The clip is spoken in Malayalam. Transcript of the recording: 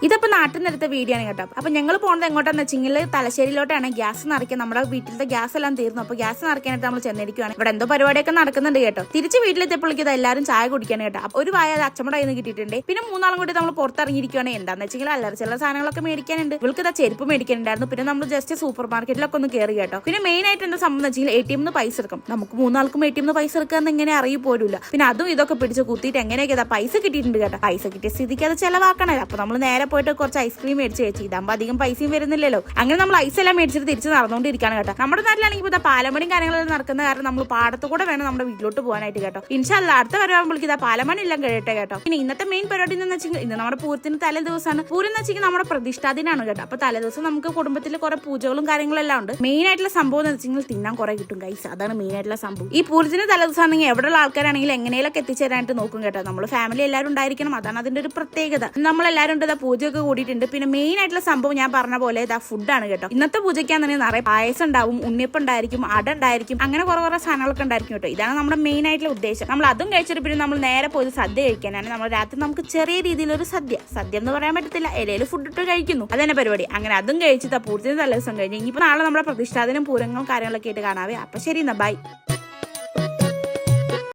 ഇതിപ്പോൾ നാട്ടിൽ നിന്നെടുത്ത വീഡിയോ ആണ് കേട്ടോ. അപ്പൊ ഞങ്ങൾ പോകുന്നത് എങ്ങോട്ടാന്ന് വെച്ചെങ്കിൽ തലശ്ശേരിയിലോട്ടാണ്. ഗ്യാസ് നിറയ്ക്കാൻ, നമ്മുടെ വീട്ടിലത്തെ ഗ്യാസ് എല്ലാം തീർന്നു. അപ്പൊ ഗ്യാസ് നിറയ്ക്കാനായിട്ട് നമ്മൾ ചെന്നിരിക്കുകയാണ്. ഇവിടെ എന്തോ പരിപാടിയൊക്കെ നടക്കുന്നുണ്ട് കേട്ടോ. തിരിച്ച് വീട്ടിലെത്തിയപ്പോഴേക്കും ഇത് എല്ലാവരും ചായ കുടിക്കാണ് കേട്ടോ. അപ്പൊ ഒരു വായ അച്ഛമ്മയുടെ കയ്യിൽ നിന്ന് കിട്ടിയിട്ടുണ്ട്. പിന്നെ മൂന്നാളും കൂടി നമ്മൾ പുറത്തിറങ്ങിയിരിക്കുകയാണ്. എന്താണെന്ന് വെച്ചെങ്കിൽ അല്ലറ ചില സാധനങ്ങളൊക്കെ മേടിക്കാനുണ്ട്. ഇവൾക്ക് ഇതാ ചെരുപ്പ് മേടിക്കാനുണ്ടായിരുന്നു. പിന്നെ നമ്മൾ ജസ്റ്റ് സൂപ്പർ മാർക്കറ്റിലൊക്കെ ഒന്ന് കയറി കേട്ടോ. പിന്നെ മെയിൻ ആയിട്ട് എന്താ സംബന്ധം വെച്ചെങ്കിൽ ATM പൈസ എടുക്കും. നമുക്ക് മൂന്നാൾക്കും ATM പൈസ എടുക്കാന്ന് എങ്ങനെ അറിയ പോലില്ല. പിന്നെ അതും ഇതൊക്കെ പിടിച്ച് കുത്തിയിട്ട് എങ്ങനെയൊക്കെ പൈസ കിട്ടിയിട്ടുണ്ട് കേട്ടോ. പൈസ കിട്ടിയ സ്ഥിതിക്ക് അത് ചെലവാക്കണല്ലോ. അപ്പൊ നമ്മൾ നേരെ പോയിട്ട് കുറച്ച് ഐസ്ക്രീം മേടിച്ച് വെച്ച് ഇതാകുമ്പോൾ അധികം പൈസയും വരുന്നില്ലല്ലോ. അങ്ങനെ നമ്മൾ ഐസ് എല്ലാം മേടിച്ചിട്ട് തിരിച്ച് നടന്നുകൊണ്ടിരിക്കുകയാണ് കേട്ടോ. നമ്മുടെ നാട്ടിലാണെങ്കിൽ ഇപ്പോൾ പാലമണിയും കാര്യങ്ങളെല്ലാം നടക്കുന്ന കാരണം നമ്മൾ പാടത്ത് കൂടെ വേണം നമ്മുടെ വീട്ടിലോട്ട് പോകാനായിട്ട് കേട്ടോ. ഇൻഷാ അല്ലാഹ് അടുത്ത വരുമ്പോഴേക്ക് ഇതാ പാലമണി എല്ലാം കഴിയട്ടെ കേട്ടോ. പിന്നെ ഇന്നത്തെ മെയിൻ പരിപാടി എന്ന് വെച്ചാൽ ഇന്ന് നമ്മുടെ പൂരത്തിന് തലേ ദിവസമാണ്. പൂരം എന്ന് വെച്ചാൽ നമ്മുടെ പ്രതിഷ്ഠാദിനാണ് കേട്ടോ. അപ്പൊ തലേ ദിവസം നമുക്ക് കുടുംബത്തിൽ കുറെ പൂജകളും കാര്യങ്ങളെല്ലാം ഉണ്ട്. മെയിൻ ആയിട്ടുള്ള സംഭവം എന്ന് വെച്ചാൽ തിന്നാൻ കുറെ കിട്ടും ഗൈസ്. അതാണ് മെയിൻ ആയിട്ടുള്ള സംഭവം. ഈ പൂരത്തിന് തലേ ദിവസം ആണെങ്കിൽ എവിടെയുള്ള ആൾക്കാരാണെങ്കിൽ എങ്ങനെയൊക്കെ എത്തിച്ചേരാനായിട്ട് നോക്കും കേട്ടോ. നമ്മൾ ഫാമിലി എല്ലാവരും ഉണ്ടായിരിക്കണം. അതാണ് അതിന്റെ ഒരു പ്രത്യേകത. നമ്മളെല്ലാവരും ഉണ്ട് പൂജയൊക്കെ കൂടിയിട്ടുണ്ട്. പിന്നെ മെയിൻ ആയിട്ടുള്ള സംഭവം ഞാൻ പറഞ്ഞ പോലെ ഇതാ ഫുഡാണ് കേട്ടോ. ഇന്നത്തെ പൂജയ്ക്കാണെന്നുണ്ടെങ്കിൽ നിറയെ പായസം ഉണ്ടാവും, ഉണ്ണിയപ്പം ഉണ്ടായിരിക്കും, അട ഉണ്ടായിരിക്കും, അങ്ങനെ കുറെ സാധനങ്ങളൊക്കെ ഉണ്ടായിരിക്കും കേട്ടോ. ഇതാണ് നമ്മുടെ മെയിൻ ആയിട്ടുള്ള ഉദ്ദേശം. നമ്മൾ അതും കഴിച്ചിട്ട് പിന്നെ നമ്മൾ നേരെ പോയി സദ്യ കഴിക്കാനാണ്. നമ്മൾ രാത്രി നമുക്ക് ചെറിയ രീതിയിലൊരു സദ്യ എന്ന് പറയാൻ പറ്റത്തില്ല, ഇലയിൽ ഫുഡ് ഇട്ട് കഴിക്കുന്നു, അതന്നെ പരിപാടി. അങ്ങനെ അതും കഴിച്ചിട്ട് പൂരത്തിന് തലേ ദിവസം കഴിഞ്ഞു. ഇനിയിപ്പോൾ നാളെ നമ്മുടെ പ്രതിഷ്ഠാദിനം പൂരങ്ങളും കാര്യങ്ങളൊക്കെ ആയിട്ട് കാണാവേ. അപ്പൊ ശരി എന്നാ, ബൈ.